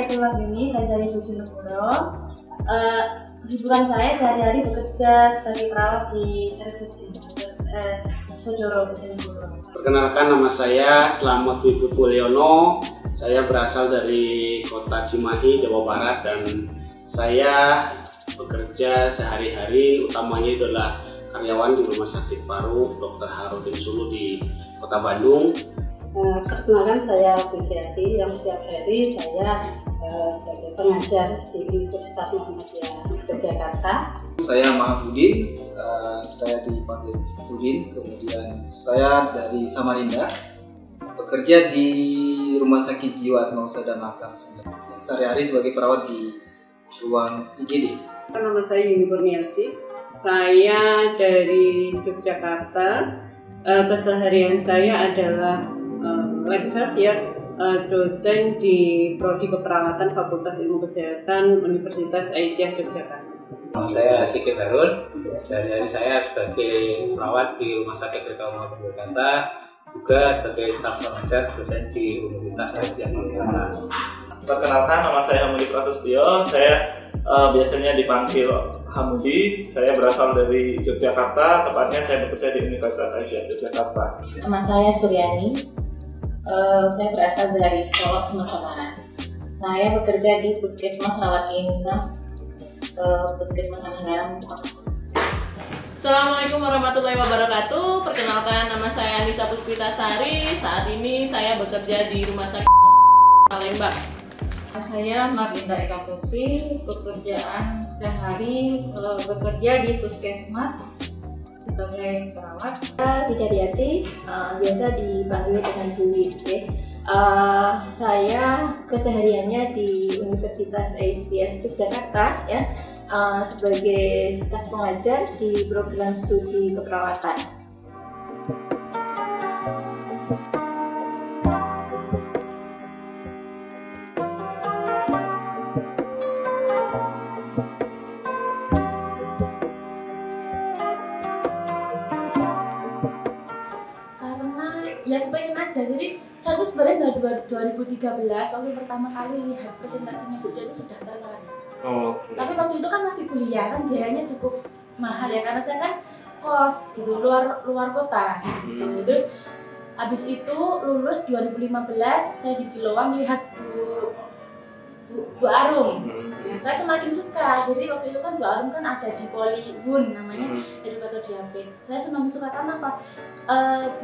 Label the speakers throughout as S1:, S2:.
S1: Priyatini, saya dari Bojonegoro. Kesibukan saya sehari-hari bekerja sebagai perawat di RSUD Sodoro, Bojonegoro.
S2: Perkenalkan, nama saya Slamet Wibowo Mulyono. Saya berasal dari kota Cimahi, Jawa Barat, dan saya bekerja sehari-hari utamanya adalah karyawan di Rumah Sakit Paru Dr. Harudin Sulu di Kota Bandung.
S3: Perkenalkan, saya Busiati yang setiap hari saya sebagai pengajar di Universitas Muhammadiyah Yogyakarta.
S4: Saya Mahfudin, saya dipanggil Udin, kemudian saya dari Samarinda, bekerja di Rumah Sakit Jiwa Atmawusa Makam, sehari-hari sebagai perawat di ruang IGD.
S5: Nama saya Yuni Kurniasi, saya dari Yogyakarta. Keseharian saya adalah lecturer dosen di Prodi Keperawatan Fakultas Ilmu Kesehatan Universitas Aisyah Yogyakarta.
S6: Saya Sikit Harun, sehari-hari saya sebagai perawat di Rumah Sakit Umum Yogyakarta, juga sebagai staf pengajar dosen di Universitas Aisyah Yogyakarta.
S7: Perkenalkan, nama saya Hamudi Prasetyo. Saya biasanya dipanggil Hamudi. Saya berasal dari Yogyakarta, tepatnya saya bekerja di Universitas Aisyah Yogyakarta.
S8: Nama saya Suryani. Saya berasal dari Solo, Sumatera Barat. Saya bekerja di Puskesmas Rawat Inap, Puskesmas Anggaran, Kota Solo.
S9: Assalamualaikum warahmatullahi wabarakatuh. Perkenalkan, nama saya Anissa Puspitasari. Saat ini saya bekerja di Rumah Sakit Palembang.
S10: Saya Marlinda Eka Putri. Pekerjaan sehari bekerja di Puskesmas sebagai perawat.
S11: Widadiati, biasa dipanggil dengan Bu Wid. Saya kesehariannya di Universitas Aisyah Yogyakarta ya, sebagai staf pengajar di program studi keperawatan.
S1: Ya kepengen aja, jadi saya tuh sebenarnya dari 2013 waktu pertama kali lihat presentasinya Bu Dia itu sudah tertarik. Tapi waktu itu kan masih kuliah, kan biayanya cukup mahal ya, karena saya kan kos gitu, luar kota gitu. Terus habis itu lulus 2015 saya di Siloam melihat Bu Arum. Ya, saya semakin suka. Jadi waktu itu kan Bu Arum kan ada di Poliwun namanya, edukator diabetes. Saya semakin suka karena apa?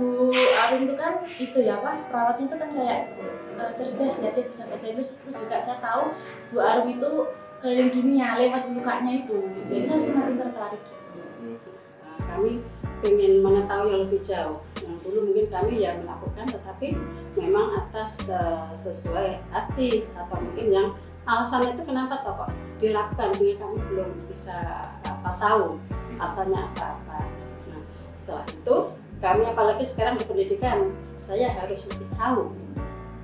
S1: Bu Arum itu kan itu ya apa? Perawatnya itu kan kayak cerdas ya, dia bisa bahasa Inggris. Terus juga saya tahu Bu Arum itu keliling dunia lewat lukanya itu. Jadi saya semakin tertarik gitu.
S3: Kami ingin mengetahui yang lebih jauh. Yang dulu mungkin kami ya melakukan, tetapi memang atas sesuai artis atau mungkin yang alasan itu kenapa kok dilakukan, sehingga kami belum bisa tahu katanya apa-apa. Nah, setelah itu kami apalagi sekarang berpendidikan, saya harus lebih tahu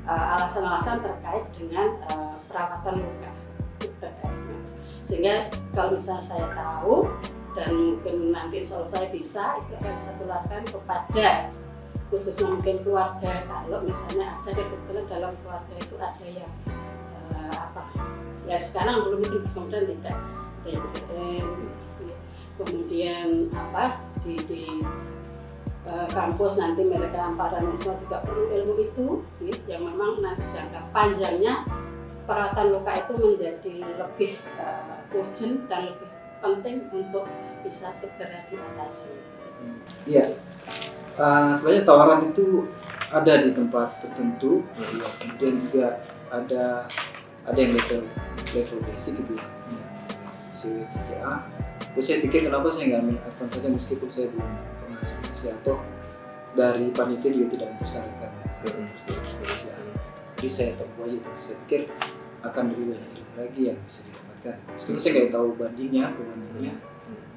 S3: alasan-alasan terkait dengan perawatan luka. Sehingga kalau misalnya saya tahu dan mungkin nanti insya Allah saya bisa, itu akan saya tularkan kepada khususnya mungkin keluarga. Kalau misalnya ada kebetulan dalam keluarga itu ada yang ya sekarang belum, itu kemudian tidak kemudian di kampus nanti mereka para mahasiswa juga perlu ilmu itu yang memang nanti jangka panjangnya perawatan luka itu menjadi lebih urgent dan lebih penting untuk bisa segera diatasi.
S4: Iya, sebenarnya tawaran itu ada di tempat tertentu, kemudian juga ada yang level basic gitu ya, CCA. Terus saya pikir kenapa saya nggak ambil advance saja meskipun saya belum pernah CCA, atau dari panitia juga tidak mempersyaratkan CCA. Jadi saya tempuh aja, saya pikir akan lebih banyak ilmu lagi yang bisa didapatkan. Meskipun saya nggak tahu perbandingannya,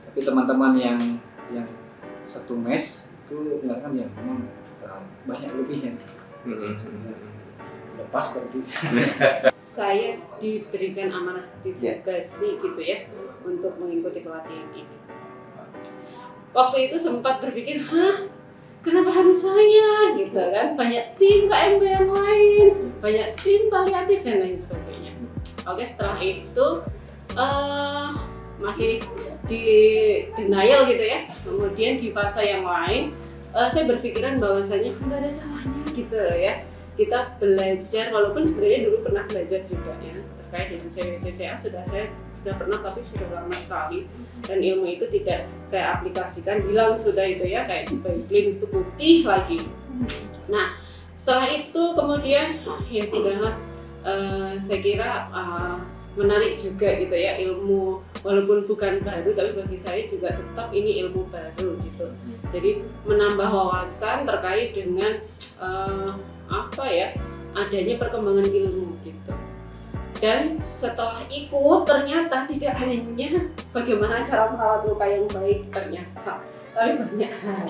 S4: tapi teman-teman yang satu mes itu mengatakan ya memang banyak lebihnya. Udah pas berarti.
S5: Saya diberikan amanah ditugasi gitu ya untuk mengikuti pelatihan ini. Waktu itu sempat berpikir, kenapa harus saya gitu kan? Banyak tim KMP yang lain, banyak tim paliatif dan lain sebagainya. Oke, setelah itu masih di denial gitu ya. Kemudian di fase yang lain saya berpikiran bahwasanya nggak ada salahnya gitu ya. Kita belajar, walaupun sebenarnya dulu pernah belajar juga ya terkait dengan CWCCA sudah pernah, tapi sudah lama sekali, dan ilmu itu tidak saya aplikasikan, hilang sudah itu ya, kayak di Beyblade itu putih lagi. Nah setelah itu kemudian ya sudah, saya kira menarik juga gitu ya, ilmu walaupun bukan baru tapi bagi saya juga tetap ini ilmu baru gitu. Jadi menambah wawasan terkait dengan adanya perkembangan ilmu gitu. Dan setelah ikut ternyata tidak hanya bagaimana cara merawat luka yang baik ternyata, tapi banyak hal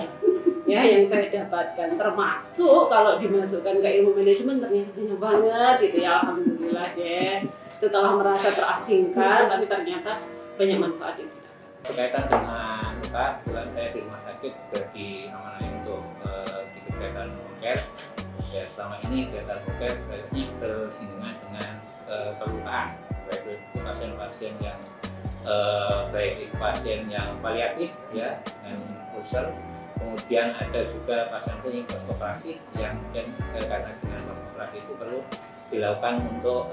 S5: ya yang saya dapatkan, termasuk kalau dimasukkan ke ilmu manajemen ternyata banyak banget gitu ya. Alhamdulillah ya, setelah merasa terasingkan tapi ternyata banyak manfaat yang kita dapat.
S6: Berkaitan dengan luka, kebetulan saya di rumah sakit sudah diamanai untuk di kegiatan home care. Ya, selama ini kegiatan home care banyak bersinggungan dengan kelupaan, baik itu pasien-pasien yang baik itu pasien yang paliatif ya dengan ulcer, kemudian ada juga pasien yang post operasi yang mungkin karena dengan post operasi itu perlu dilakukan untuk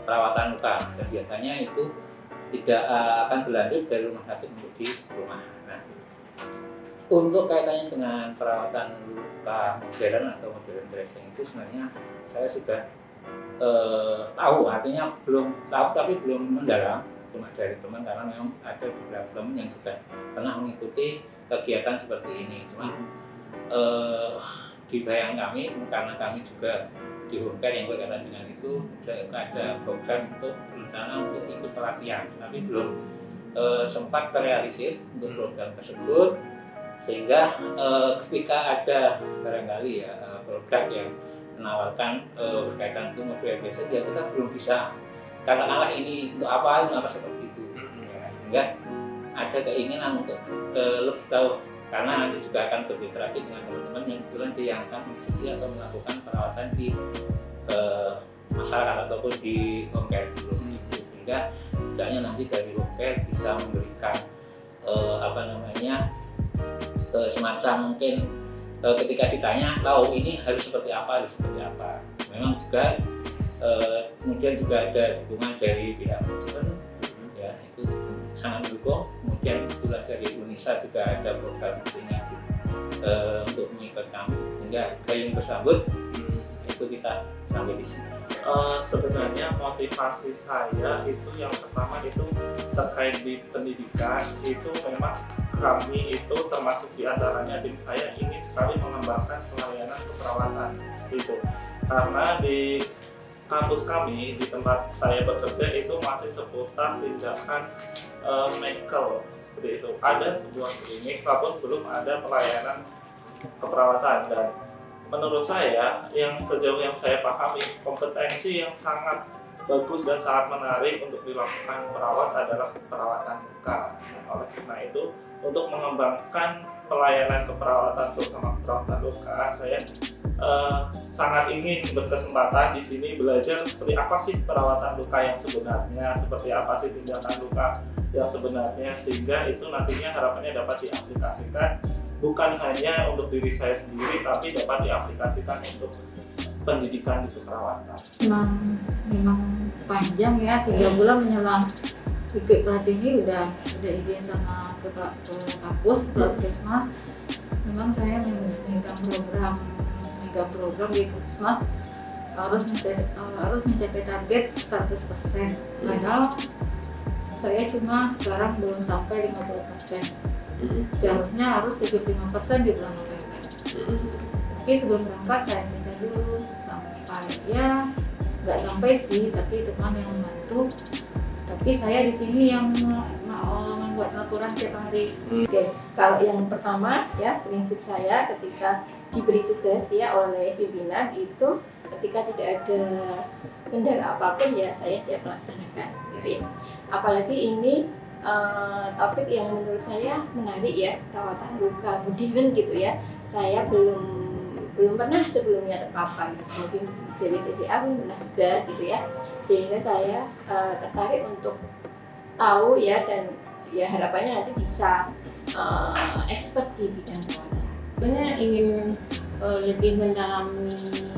S6: perawatan luka, dan biasanya itu tidak akan berlanjut dari rumah sakit untuk di rumah. Nah, untuk kaitannya dengan perawatan luka modern atau modern dressing itu sebenarnya saya sudah tahu, artinya belum tahu tapi belum mendalam, cuma dari teman, karena memang ada beberapa teman yang sudah pernah mengikuti kegiatan seperti ini. Cuma di bayangan kami, karena kami juga di home care yang berkaitan dengan itu ada program untuk rencana untuk ikut pelatihan, tapi belum sempat terrealisir untuk program tersebut, sehingga ketika ada barangkali ya produk yang menawarkan berkaitan itu model biasa, ya kita belum bisa katakanlah ini untuk apa seperti itu ya, sehingga ada keinginan untuk lebih tahu, karena nanti juga akan berinteraksi dengan teman-teman yang kebetulan diangkat atau melakukan perawatan di masyarakat ataupun di home care dulu, sehingga tidaknya nanti dari home care bisa memberikan semacam mungkin ketika ditanya tahu ini harus seperti apa. Memang juga kemudian juga ada dukungan dari pihak manajemen ya, itu sangat mendukung. Kemudian kebetulan dari UNISA juga ada program untuk mengikat kami, sehingga gayung bersambut itu kita sampai di sini.
S7: Sebenarnya motivasi saya itu yang pertama itu terkait di pendidikan, itu memang kami itu termasuk diantaranya tim saya ingin sekali mengembangkan pelayanan keperawatan itu, karena di kampus kami di tempat saya bekerja itu masih seputar tindakan medical seperti itu. Ada sebuah klinik namun belum ada pelayanan keperawatan, dan menurut saya yang sejauh yang saya pahami kompetensi yang sangat bagus dan sangat menarik untuk dilakukan perawat adalah perawatan luka. Nah, oleh karena itu untuk mengembangkan pelayanan keperawatan terutama perawatan luka, saya sangat ingin berkesempatan di sini belajar seperti apa sih perawatan luka yang sebenarnya, seperti apa sih tindakan luka yang sebenarnya, sehingga itu nantinya harapannya dapat diaplikasikan bukan hanya untuk diri saya sendiri, tapi dapat diaplikasikan untuk pendidikan di keperawatan.
S10: Memang panjang ya, 3 bulan menyelang ikut pelatih ini udah izin sama ke kampus, ke Puskesmas. Memang saya memegang program di Puskesmas harus mencapai target 100%. Padahal saya cuma sekarang belum sampai 50%. Seharusnya harus 75% di bulan November. Tapi sebelum berangkat saya minta dulu sampai ya nggak sampai sih, tapi teman yang membantu. Tapi saya di sini yang membuat laporan tiap hari.
S11: Oke, kalau yang pertama ya prinsip saya ketika diberi tugas ya oleh pimpinan itu ketika tidak ada kendala apapun ya saya siap melaksanakan. Apalagi ini topik yang menurut saya menarik ya, perawatan luka modern gitu ya. Saya belum belum pernah sebelumnya terpapar, mungkin CBCCA belum pernah juga gitu ya, sehingga saya tertarik untuk tahu ya, dan ya harapannya nanti bisa expert di bidang perawatan.
S9: Sebenarnya ingin lebih mendalami,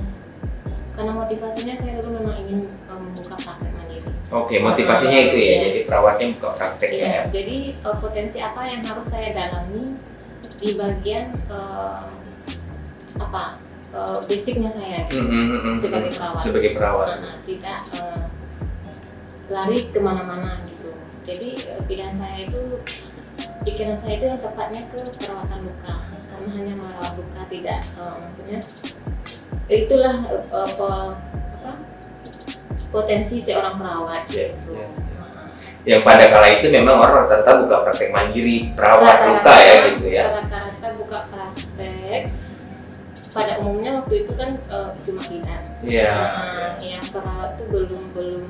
S9: karena motivasinya saya dulu memang ingin membuka praktek mandiri.
S6: Oke, motivasinya itu ya, jadi perawatnya buka praktek ya.
S9: Jadi potensi apa yang harus saya dalami di bagian basicnya saya sebagai perawat.
S6: Sebagai perawat.
S9: Tidak lari kemana-mana gitu. Jadi pikiran saya itu yang tepatnya ke perawatan luka, karena hanya merawat luka tidak maksudnya itulah potensi seorang perawat. Gitu.
S6: Yang pada kala itu memang orang rata-rata buka praktek mandiri perawat luka ya gitu ya.
S9: Rata-rata buka praktek. Pada umumnya waktu itu kan cuma bidan.
S6: Iya.
S9: Yang perawat itu belum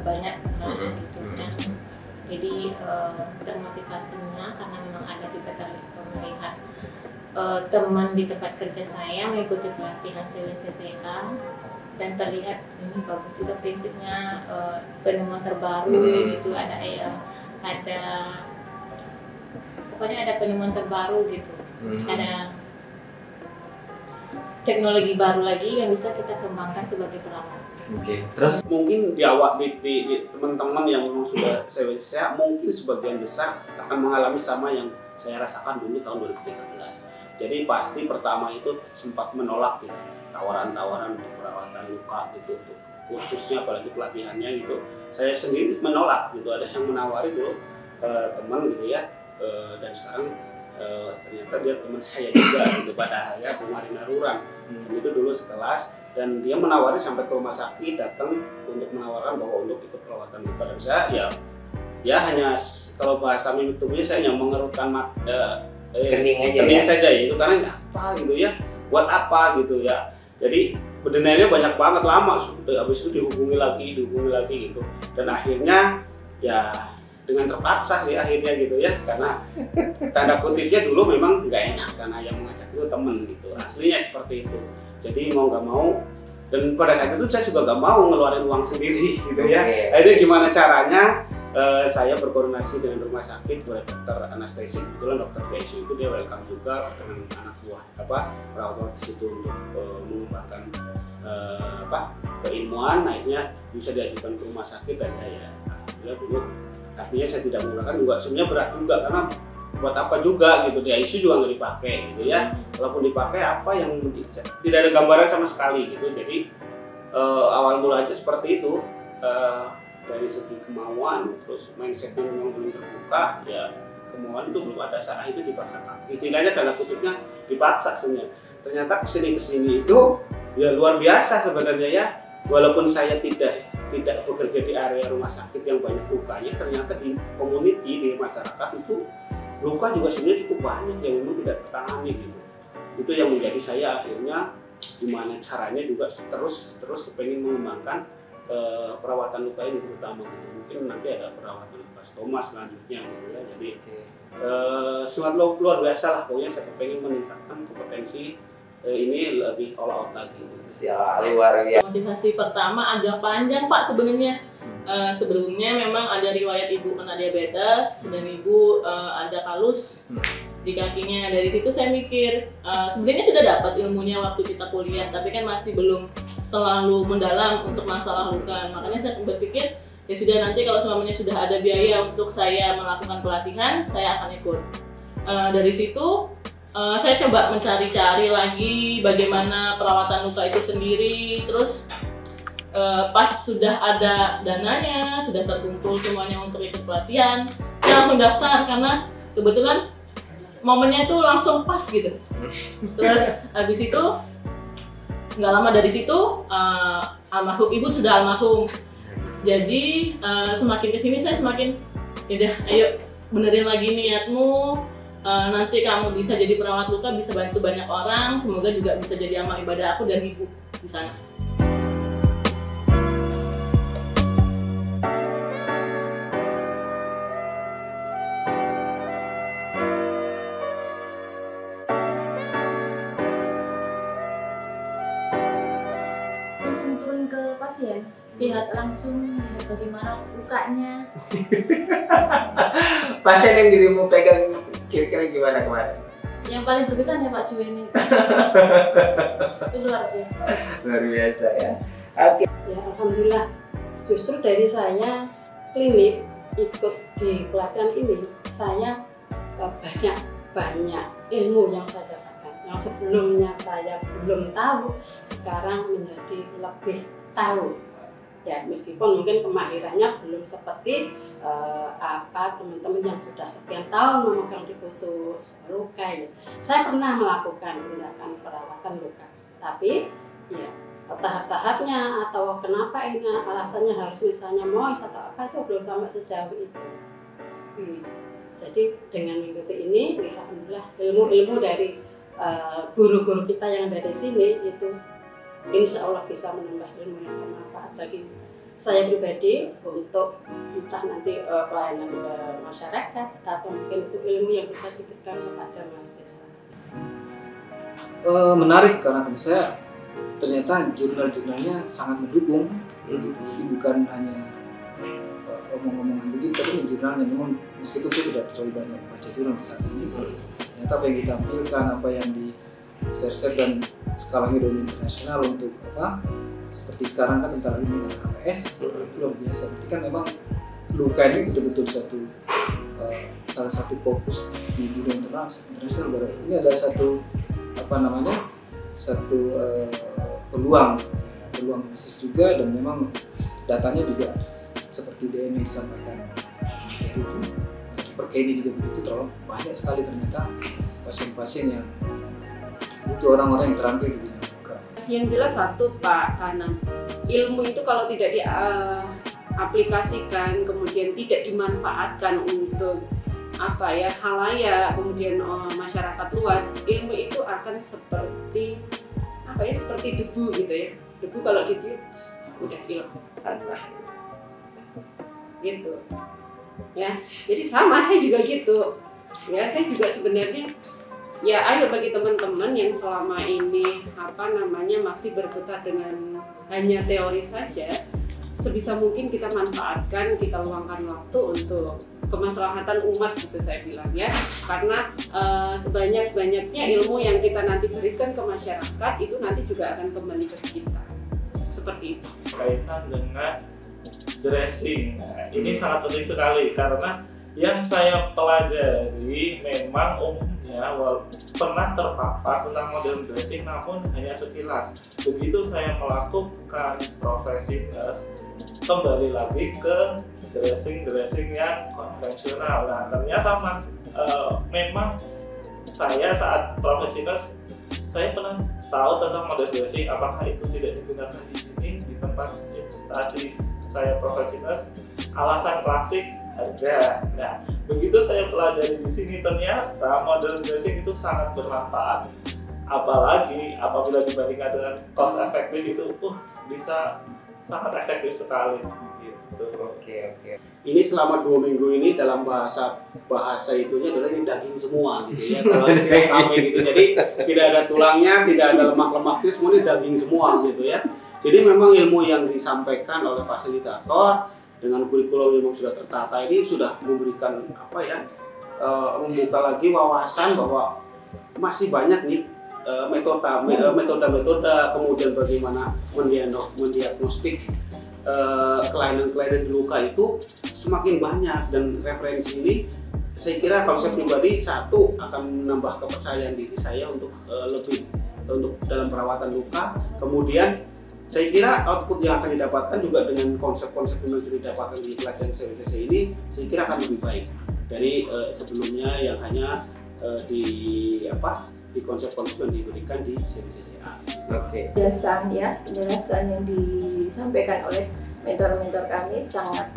S9: banyak gitu kan. Jadi termotivasinya karena memang ada juga melihat teman di tempat kerja saya mengikuti pelatihan CWCCA dan terlihat ini bagus juga prinsipnya, penemuan terbaru gitu, pokoknya ada penemuan terbaru gitu, ada teknologi baru lagi yang bisa kita kembangkan sebagai perawat.
S6: Oke, terus
S2: mungkin di awal di teman-teman yang memang sudah saya mungkin sebagian besar akan mengalami sama yang saya rasakan dulu tahun 2013. Jadi pasti pertama itu sempat menolak gitu, tawaran-tawaran untuk perawatan luka gitu, untuk khususnya apalagi pelatihannya gitu. Saya sendiri menolak gitu, ada yang menawari dulu teman gitu ya, dan sekarang ternyata dia teman saya juga gitu, padahal ya Marina Rurang itu dulu sekelas, dan dia menawari sampai ke rumah sakit datang untuk menawarkan bahwa untuk ikut perawatan luka, dan saya ya hanya kalau bahasa mimik tubuhnya saya hanya mengerutkan kening saja ya, itu karena apa gitu ya, buat apa gitu ya. Jadi denialnya banyak banget, lama habis itu dihubungi lagi gitu, dan akhirnya ya dengan terpaksa sih akhirnya gitu ya, karena tanda kutipnya dulu memang nggak enak karena yang mengajak itu temen gitu, aslinya seperti itu. Jadi mau nggak mau, dan pada saat itu saya juga nggak mau ngeluarin uang sendiri gitu ya. Akhirnya gimana caranya, saya berkoordinasi dengan rumah sakit, dokter anestesi, kebetulan dokter PSU itu dia welcome juga dengan anak buah perawat di situ untuk mengembangkan keilmuan. Akhirnya bisa diajukan ke rumah sakit, dan ya alhamdulillah dulu. Artinya saya tidak menggunakan juga, sebenarnya berat juga karena buat apa juga gitu, di ICU juga nggak dipakai gitu ya. Walaupun dipakai apa yang tidak ada gambaran sama sekali gitu. Jadi awal mulanya seperti itu, dari segi kemauan, terus mindsetnya memang belum terbuka ya, kemauan itu belum ada, saat itu dipaksakan. Istilahnya tanda kutipnya dipaksa sebenarnya. Ternyata kesini itu ya luar biasa sebenarnya ya. Walaupun saya tidak bekerja di area rumah sakit yang banyak lukanya, ternyata di community, di masyarakat itu luka juga sebenarnya cukup banyak yang memang tidak tertangani gitu. Itu yang menjadi saya akhirnya gimana caranya juga terus kepengen mengembangkan perawatan luka ini terutama gitu. Mungkin nanti ada perawatan luka stoma selanjutnya gitu ya. Jadi sangat luar biasa lah, pokoknya saya kepengen meningkatkan kompetensi ini lebih all out lagi.
S6: Luar biasa.
S9: Motivasi pertama agak panjang Pak sebenarnya. Sebelumnya memang ada riwayat ibu kena diabetes dan ibu ada kalus di kakinya. Dari situ saya mikir sebenarnya sudah dapat ilmunya waktu kita kuliah, tapi kan masih belum terlalu mendalam untuk masalah luka. Makanya saya berpikir ya sudah, nanti kalau semuanya sudah ada biaya untuk saya melakukan pelatihan, saya akan ikut. Dari situ saya coba mencari-cari lagi bagaimana perawatan luka itu sendiri. Terus pas sudah ada dananya, sudah terkumpul semuanya untuk ikut pelatihan, saya langsung daftar karena kebetulan momennya itu langsung pas gitu. Terus habis itu nggak lama dari situ almarhum ibu sudah almarhum. Jadi semakin kesini saya semakin yaudah, ayo benerin lagi niatmu. Nanti kamu bisa jadi perawat luka, bisa bantu banyak orang, semoga juga bisa jadi amal ibadah aku dan ibu di sana.
S1: langsung ke pasien, lihat bagaimana lukanya.
S12: Pasien yang dirimu pegang kira-kira gimana kemarin?
S1: Yang paling berkesan ya Pak Juweni. Itu luar biasa.
S12: Luar biasa ya. Oke.
S3: Ya alhamdulillah. Justru dari saya klinik ikut di pelatihan ini, saya banyak ilmu yang saya dapatkan. Yang sebelumnya saya belum tahu, sekarang menjadi lebih tahu. Ya meskipun mungkin kemahirannya belum seperti teman-teman yang sudah sekian tahun memegang di khusus luka ini. Saya pernah melakukan tindakan perawatan luka, tapi ya tahap-tahapnya atau kenapa ini alasannya harus misalnya mois atau apa itu belum sampai sejauh itu. Jadi dengan mengikuti ini, alhamdulillah ilmu-ilmu dari guru-guru kita yang ada di sini itu insya Allah bisa menambah ilmu yang bermanfaat bagi saya pribadi untuk entah nanti pelayanan ke masyarakat atau mungkin itu ilmu yang bisa diberikan kepada mahasiswa.
S4: Menarik karena menurut saya ternyata jurnal-jurnalnya sangat mendukung, gitu. Jadi bukan hanya omong-omongan begitu, tapi jurnalnya memang meskipun saya tidak terlalu banyak baca jurnal saat ini, ternyata apa yang ditampilkan, apa yang di share dan skalanya udah internasional untuk apa seperti sekarang kan tentang ilmu HPS itu luar biasa. Berarti kan memang luka ini betul-betul salah satu fokus di dunia internasional. Berarti ini adalah satu peluang bisnis juga, dan memang datanya juga seperti DM yang disampaikan dari itu. Per Kenny juga begitu, terlalu banyak sekali ternyata pasien-pasien yang itu orang-orang yang terampil di bidang luka.
S5: Yang jelas satu Pak, karena ilmu itu kalau tidak diaplikasikan, kemudian tidak dimanfaatkan untuk halayak, kemudian masyarakat luas, ilmu itu akan seperti seperti debu gitu ya. Debu kalau ditiup udah hilang gitu ya. Jadi sama saya juga gitu ya. Saya juga sebenarnya ya, ayo bagi teman-teman yang selama ini masih berkutat dengan hanya teori saja, sebisa mungkin kita manfaatkan, kita luangkan waktu untuk kemaslahatan umat gitu saya bilang ya. Karena sebanyak-banyaknya ilmu yang kita nanti berikan ke masyarakat itu nanti juga akan kembali ke kita. Seperti itu.
S7: Kaitan dengan dressing, nah, ini sangat penting sekali karena yang saya pelajari memang umumnya pernah terpapar tentang modern dressing namun hanya sekilas. Begitu saya melakukan profesi nurse, kembali lagi ke dressing yang konvensional. Nah ternyata memang saya saat profesi nurse, saya pernah tahu tentang modern dressing, apakah itu tidak digunakan di sini di tempat instansi saya profesi nurse. Alasan klasik ada. Nah, begitu saya pelajari di sini ternyata modern dressing itu sangat bermanfaat. Apalagi apabila dibandingkan dengan cost efektif itu bisa sangat efektif sekali. Gitu.
S12: Oke.
S2: Ini selama 2 minggu ini dalam bahasa itunya adalah ini daging semua gitu ya. Kalau istilah kami gitu. Jadi tidak ada tulangnya, tidak ada lemak-lemaknya, semua ini daging semua gitu ya. Jadi memang ilmu yang disampaikan oleh fasilitator dengan kurikulum yang sudah tertata ini sudah memberikan membuka lagi wawasan bahwa masih banyak nih metode-metode, kemudian bagaimana mendiagnostik kelainan-kelainan di luka itu semakin banyak, dan referensi ini saya kira kalau saya pribadi satu akan menambah kepercayaan diri saya untuk lebih untuk dalam perawatan luka. Kemudian saya kira output yang akan didapatkan juga dengan konsep-konsep yang sudah didapatkan di pelajaran CWCC ini, saya kira akan lebih baik dari sebelumnya yang hanya di konsep-konsep yang diberikan di CWCCA.
S11: Oke. Penjelasan yang disampaikan oleh mentor-mentor kami sangat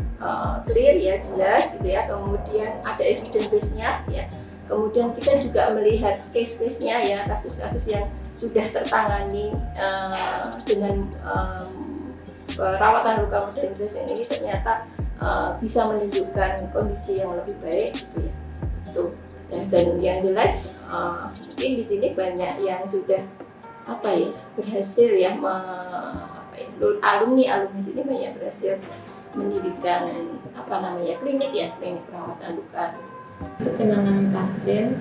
S11: clear ya, jelas gitu ya. Kemudian ada evidence base-nya ya. Kemudian kita juga melihat case-case-nya ya, kasus-kasus yang sudah tertangani dengan perawatan luka modern dressing ini ternyata bisa menunjukkan kondisi yang lebih baik gitu ya. Itu. Dan yang jelas mungkin di sini banyak yang sudah berhasil ya alumni sini banyak berhasil mendirikan klinik perawatan luka untuk penanganan pasien,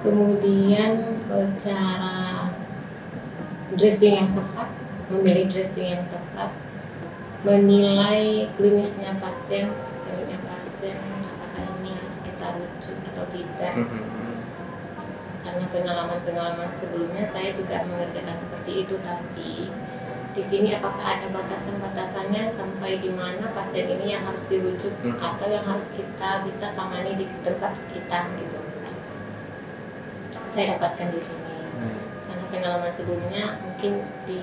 S11: kemudian cara dressing yang tepat, memilih dressing yang tepat, menilai klinisnya pasien, apakah ini harus kita rujuk atau tidak. Karena pengalaman sebelumnya saya juga mengerjakan seperti itu, tapi di sini apakah ada batasan-batasannya sampai di mana pasien ini yang harus dirujuk atau yang harus kita bisa tangani di tempat kita gitu. Saya dapatkan di sini. Karena pengalaman sebelumnya mungkin di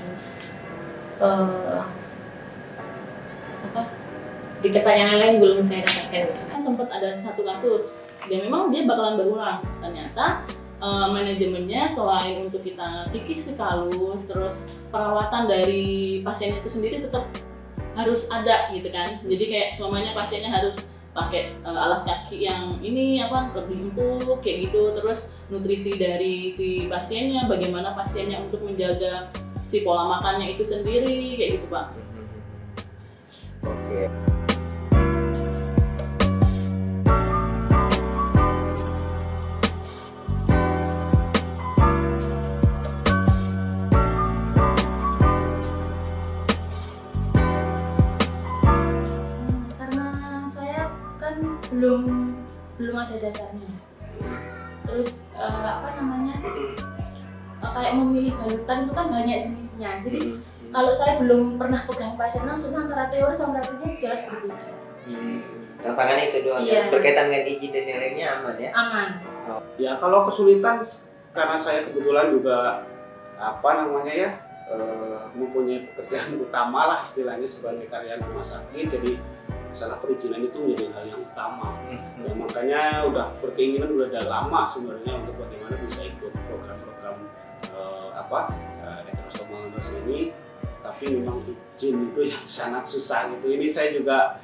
S11: di tempat yang lain belum saya dapatkan.
S9: Sempat ada satu kasus, dan memang dia bakalan berulang. Ternyata manajemennya selain untuk kita kikis sikalus, terus perawatan dari pasien itu sendiri tetap harus ada gitu kan. Jadi kayak semuanya pasiennya harus pakai alas kaki yang ini lebih empuk kayak gitu, terus nutrisi dari si pasiennya, bagaimana pasiennya untuk menjaga si pola makannya itu sendiri kayak gitu Pak.
S12: Oke.
S1: belum ada dasarnya. Terus kayak memilih balutan itu kan banyak jenisnya. Jadi kalau saya belum pernah pegang pasien langsung, antara teori sama praktiknya jelas berbeda.
S12: Tantangannya itu doang.
S1: Iya.
S12: Berkaitan dengan izin dan yang lainnya aman ya?
S1: Aman.
S2: Ya kalau kesulitan karena saya kebetulan juga mempunyai pekerjaan utama lah istilahnya sebagai karyawan rumah sakit, jadi masalah perizinan itu menjadi hal yang utama. Ya, makanya udah berkeinginan udah lama sebenarnya untuk bagaimana bisa ikut program-program Ekrostomol ini, tapi memang izin itu yang sangat susah gitu. Ini saya juga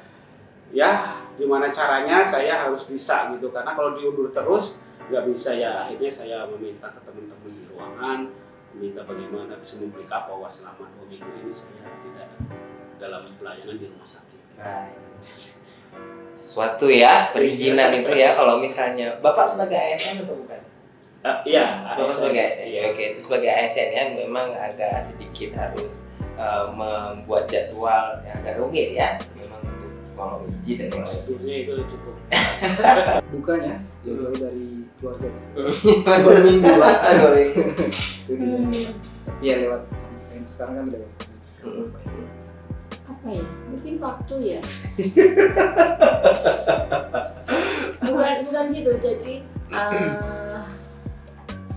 S2: ya gimana caranya saya harus bisa gitu, karena kalau diundur terus nggak bisa ya. Akhirnya saya meminta ke teman-teman di ruangan, meminta bagaimana bisa membackup bahwa selama 2 minggu ini saya tidak dalam pelayanan di rumah sakit.
S12: Suatu ya perizinan itu ya, kalau misalnya Bapak sebagai ASN atau bukan?
S2: Iya,
S12: Bapak sebagai ASN.
S2: Iya.
S12: Oke, itu sebagai ASN ya memang agak sedikit harus membuat jadwal yang agak rumit ya. Memang untuk kalau izin dan
S2: prosedurnya itu cukup.
S4: Dukanya ya jauh dari keluarga pasti.
S12: 2 minggu lah.
S4: Tapi ya lewat sekarang kan lewat.
S11: Apa ya? Mungkin waktu ya. bukan gitu. Jadi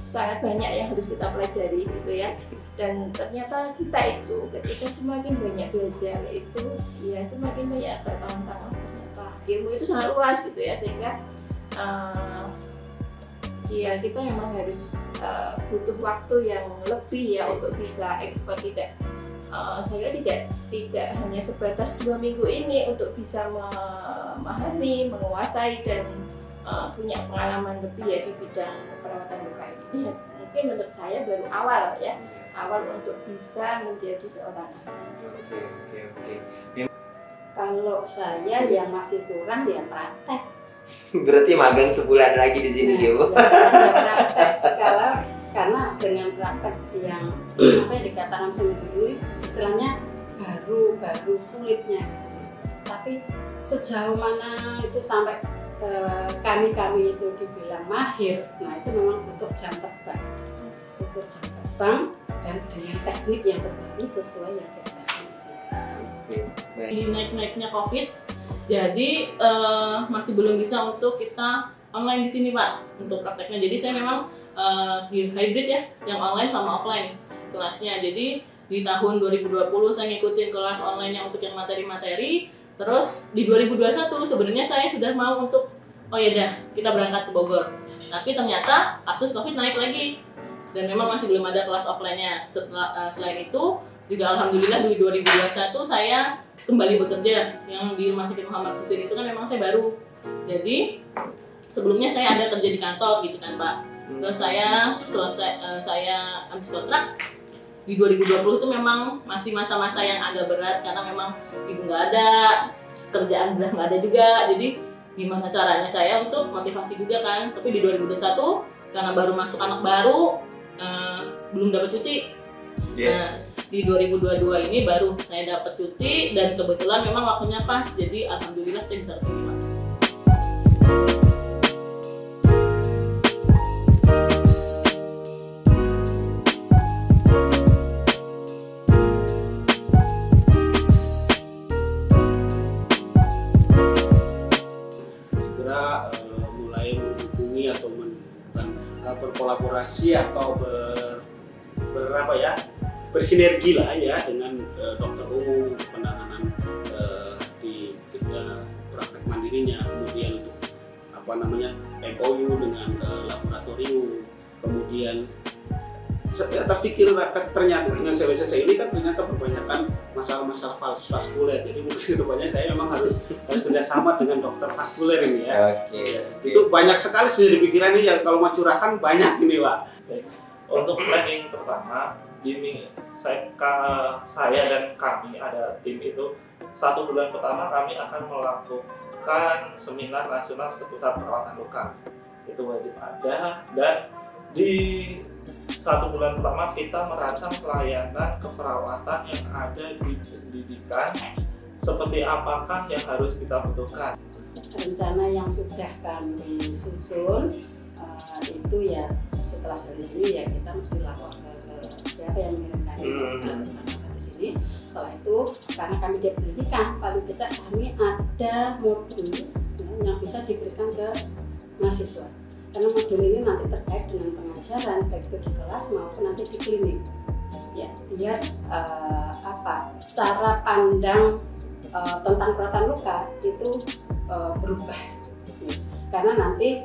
S11: sangat banyak yang harus kita pelajari gitu ya. Dan ternyata kita itu ketika semakin banyak belajar itu ya semakin banyak tantangan. Ternyata ilmu itu sangat luas gitu ya, sehingga ya kita memang harus butuh waktu yang lebih ya untuk bisa ekspor. Saya tidak hanya sebatas 2 minggu ini untuk bisa memahami, menguasai dan punya pengalaman lebih ya di bidang perawatan luka ini. Mungkin menurut saya baru awal untuk bisa menjadi seorang
S12: Oke.
S3: Kalau saya yang masih kurang ya praktek.
S12: Berarti magang sebulan lagi di sini gitu.
S3: Praktek karena dengan praktek yang dikatakan seminggu ini istilahnya baru kulitnya, tapi sejauh mana itu sampai kami itu dibilang mahir, nah itu memang butuh jam terbang dan dengan teknik yang terbaru sesuai yang diajarkan di sini.
S9: Di naik-naiknya COVID, jadi masih belum bisa untuk kita online di sini Pak untuk prakteknya. Jadi saya memang hybrid ya, yang online sama offline kelasnya. Jadi di tahun 2020 saya ngikutin kelas online-nya untuk yang materi-materi. Terus di 2021 sebenarnya saya sudah mau untuk kita berangkat ke Bogor. Tapi ternyata kasus COVID naik lagi dan memang masih belum ada kelas offline-nya. Selain itu juga alhamdulillah di 2021 saya kembali bekerja yang di Rumah Sakit Muhammad Husin itu kan memang saya baru. Jadi sebelumnya saya ada kerja di kantor gitu kan Pak. Terus saya selesai saya habis kontrak, di 2020 itu memang masih masa-masa yang agak berat karena memang ibu nggak ada, kerjaan udah nggak ada juga, jadi gimana caranya saya untuk motivasi juga kan. Tapi di 2021 karena baru masuk anak baru, belum dapat cuti. Nah, di 2022 ini baru saya dapat cuti dan kebetulan memang waktunya pas, jadi alhamdulillah saya bisa kesini.
S2: Mulai menghubungi atau berkolaborasi atau bersinergi lah ya dengan dokter umum penanganan di praktek mandirinya, kemudian untuk MOU dengan laboratorium, kemudian saya terpikir ternyata dengan CWCC ini kan ternyata kebanyakan masalah-masalah vaskuler, jadi mungkin kedepannya saya memang harus kerjasama dengan dokter vaskuler ini ya. Itu banyak sekali sebenarnya di pikiran ini ya, kalau mau curahkan banyak ini Pak.
S7: Untuk planning pertama, ini saya dan kami ada tim itu 1 bulan pertama kami akan melakukan seminar nasional seputar perawatan luka, itu wajib ada, dan di 1 bulan pertama kita merancang pelayanan keperawatan yang ada di pendidikan, seperti apakah yang harus kita butuhkan.
S3: Rencana yang sudah kami susun itu ya setelah dari sini ya kita mesti lapor ke siapa yang mengirimkan di sini. Setelah itu karena kami di pendidikan, paling tidak kami ada modul yang bisa diberikan ke mahasiswa. Karena modul ini nanti terkait dengan pengajaran baik itu di kelas maupun nanti di klinik, ya biar cara pandang tentang perawatan luka itu berubah, ya. Karena nanti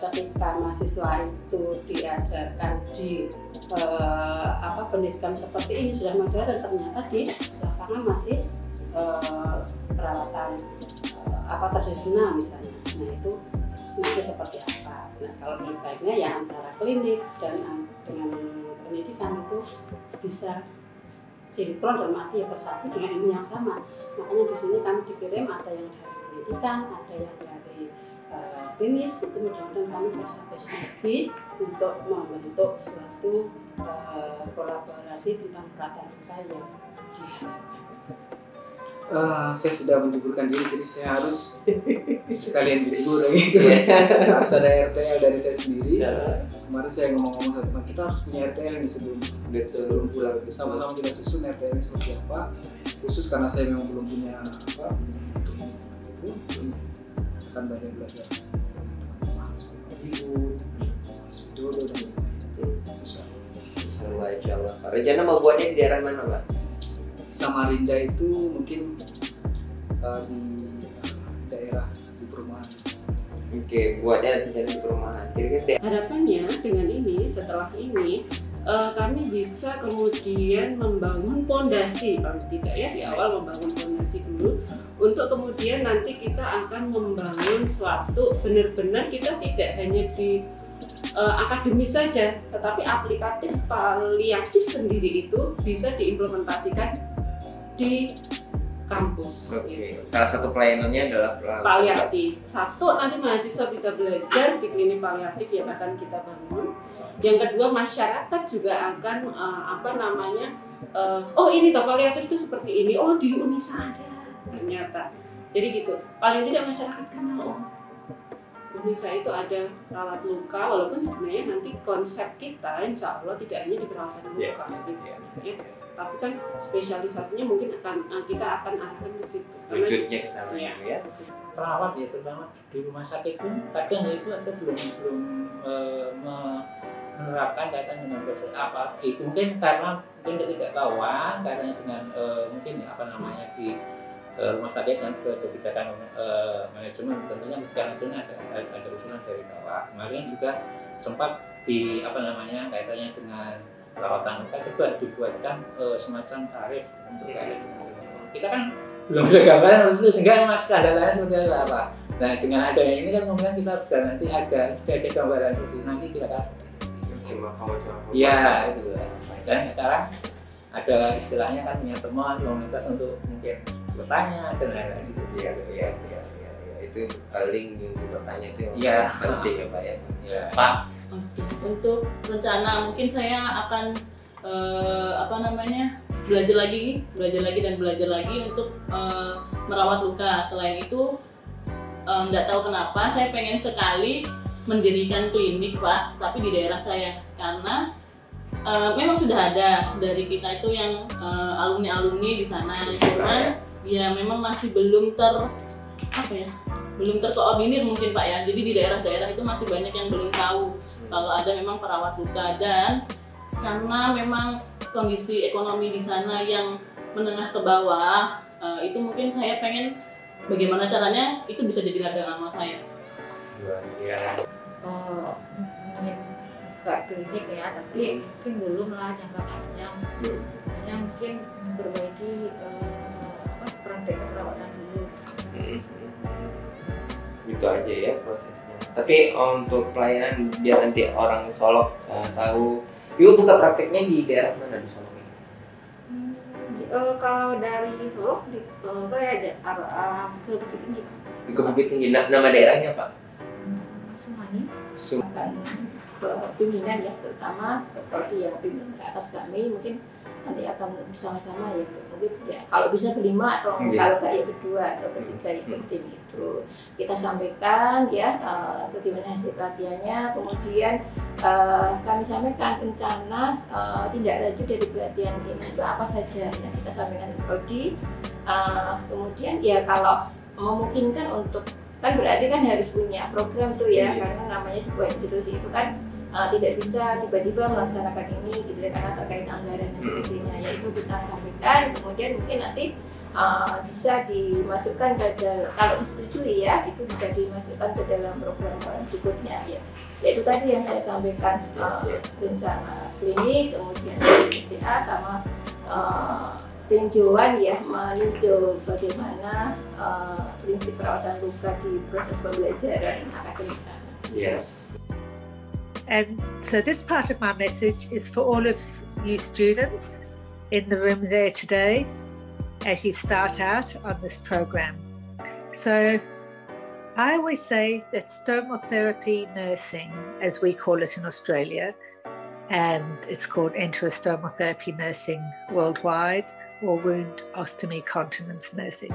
S3: ketika mahasiswa itu diajarkan di pendidikan seperti ini sudah modern, ternyata di lapangan masih perawatan tradisional misalnya. Nah itu nanti seperti apa? Nah kalau lebih baiknya ya antara klinik dan dengan pendidikan itu bisa sinkron dan mati ya bersatu dengan ilmu yang sama. Makanya di sini kami dikirim ada yang dari pendidikan, ada yang dari klinis. Itu mudah-mudahan kami bisa bersinergi untuk membentuk suatu kolaborasi tentang perawatan luka yang diharapkan.
S4: Saya sudah menjuburkan diri, jadi saya harus sekalian berjubur gitu. Harus ada RTL dari saya sendiri. Kemarin saya ngomong-ngomong sama teman, kita harus punya RTL ini sebelum pulang. Sama-sama kita susun RTL ini seperti apa. Khusus karena saya memang belum punya itu, akan banyak belajar dengan teman-teman seperti Ibu, Mas Widodo dan lain-lain.
S12: Insyaallah. Rencana mau buatnya di daerah mana, Pak?
S4: Samarinda itu mungkin di daerah di perumahan.
S12: Oke, buatnya di perumahan. Kira-kira
S5: harapannya dengan ini, setelah ini kami bisa kemudian membangun fondasi, paling tidak ya di awal membangun fondasi dulu, untuk kemudian nanti kita akan membangun suatu benar-benar kita tidak hanya di akademis saja, tetapi aplikatif paliatif sendiri itu bisa diimplementasikan di kampus.
S12: Oke. Salah satu pelayanannya adalah
S5: paliatif. Satu, nanti mahasiswa bisa belajar di klinik paliatif yang akan kita bangun. Yang kedua, masyarakat juga akan oh ini toh paliatif itu seperti ini. Oh di Unisa ada ternyata. Jadi gitu. Paling tidak masyarakat kenal Unisa itu ada rawat luka, walaupun sebenarnya nanti konsep kita insya Allah tidak hanya di perawatan luka, ya. Tapi kan spesialisasinya mungkin kita akan arahkan ke situ.
S12: Wujudnya ke sana ya.
S6: Perawat ya, terutama di rumah sakit pun kadang itu aja belum menerapkan kaitan dengan proses apa itu, mungkin karena ketidaktahuan, karena dengan mungkin di rumah sakit dan kebijakan manajemen, tentunya kebijakan manajemen ada usulan dari bawah. Kemarin juga sempat kaitannya dengan perawatan luka juga dibuatkan semacam tarif untuk kaitan dengan kita kan belum ada gambaran itu, sehingga masih ada lain seperti apa. Nah dengan adanya ini kan kemudian kita bisa nanti ada gambaran itu nanti kita kasih. Ya itu. Dan sekarang ada istilahnya kan punya teman komunitas untuk mungkin bertanya dan lain-lain gitu.
S12: Iya. Itu link untuk bertanya itu
S6: yang
S12: penting ya Pak ya.
S6: Pak.
S9: Untuk rencana mungkin saya akan belajar lagi untuk merawat luka. Selain itu nggak tahu kenapa saya pengen sekali mendirikan klinik Pak, tapi di daerah saya karena memang sudah ada dari kita itu yang alumni di sana, cuman ya memang masih belum terkoordinir mungkin Pak ya. Jadi di daerah-daerah itu masih banyak yang belum tahu kalau ada memang perawat luka, dan karena memang kondisi ekonomi di sana yang menengah ke bawah, itu mungkin saya pengen bagaimana caranya itu bisa jadi ladang amal saya.
S10: Buka klinik ya, tapi mungkin belum lah jangka panjang. Hanya mungkin memperbaiki praktek perawatan dulu.
S12: Gitu aja ya prosesnya. Tapi untuk pelayanan biar nanti orang Solok tahu, Ibu buka prakteknya di daerah mana di Solok ini?
S10: Kalau dari Solok ada ke Bukit Tinggi.
S12: Ke Bukit Tinggi. Nama daerahnya Pak?
S10: Sumani.
S11: Ke pimpinan ya, terutama seperti yang pimpinan ke atas kami mungkin nanti akan bersama-sama ya, mungkin ya kalau bisa berlima atau kalau nggak ya berdua atau bertiga ya tim itu kita sampaikan ya bagaimana hasil pelatihannya, kemudian kami sampaikan rencana tindak lanjut dari pelatihan ini itu apa saja yang kita sampaikan ke Prodi, kemudian ya kalau memungkinkan untuk kan berarti kan harus punya program tuh ya, karena namanya sebuah institusi itu kan tidak bisa tiba-tiba melaksanakan ini gitu, karena terkait anggaran dan sebagainya. Ya itu kita sampaikan, kemudian mungkin nanti bisa dimasukkan ke dalam, kalau disetujui ya itu bisa dimasukkan ke dalam program berikutnya ya. Yaitu tadi yang saya sampaikan, rencana klinik, kemudian CCA sama tinjauan ya, meninjau bagaimana prinsip perawatan luka di proses pembelajaran akademik.
S12: Yes.
S13: And so this part of my message is for all of you students in the room there today as you start out on this program. So I always say that stomal therapy nursing, as we call it in Australia, and it's called enterostomal therapy nursing worldwide, or wound ostomy continence nursing,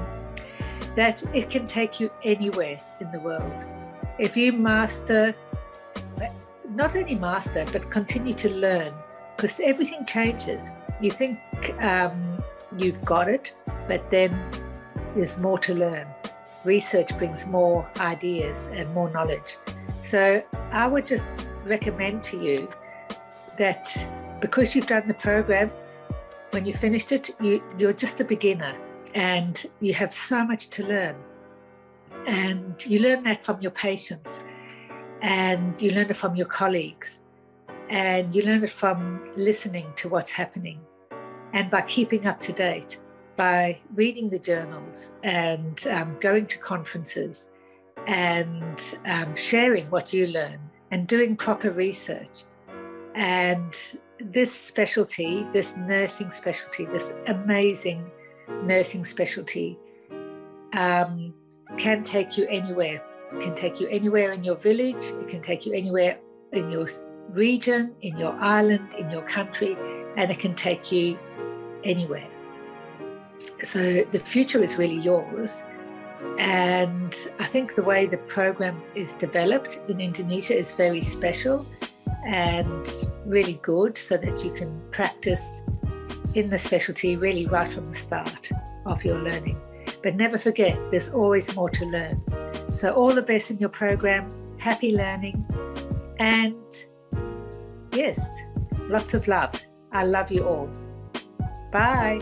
S13: that it can take you anywhere in the world. If you master, not only master, but continue to learn, because everything changes. You think you've got it, but then there's more to learn. Research brings more ideas and more knowledge. So I would just recommend to you that because you've done the program, when you finished it, you're just a beginner and you have so much to learn. And you learn that from your patients, and you learn it from your colleagues, and you learn it from listening to what's happening, and by keeping up to date, by reading the journals and going to conferences and sharing what you learn and doing proper research. And this specialty, this nursing specialty, this amazing nursing specialty can take you anywhere. It can take you anywhere in your village. It can take you anywhere in your region, in your island, in your country, and it can take you anywhere. So the future is really yours. And I think the way the program is developed in Indonesia is very special and really good, so that you can practice in the specialty really right from the start of your learning. But never forget, there's always more to learn. So all the best in your program, happy learning, and yes, lots of love. I love you all. Bye.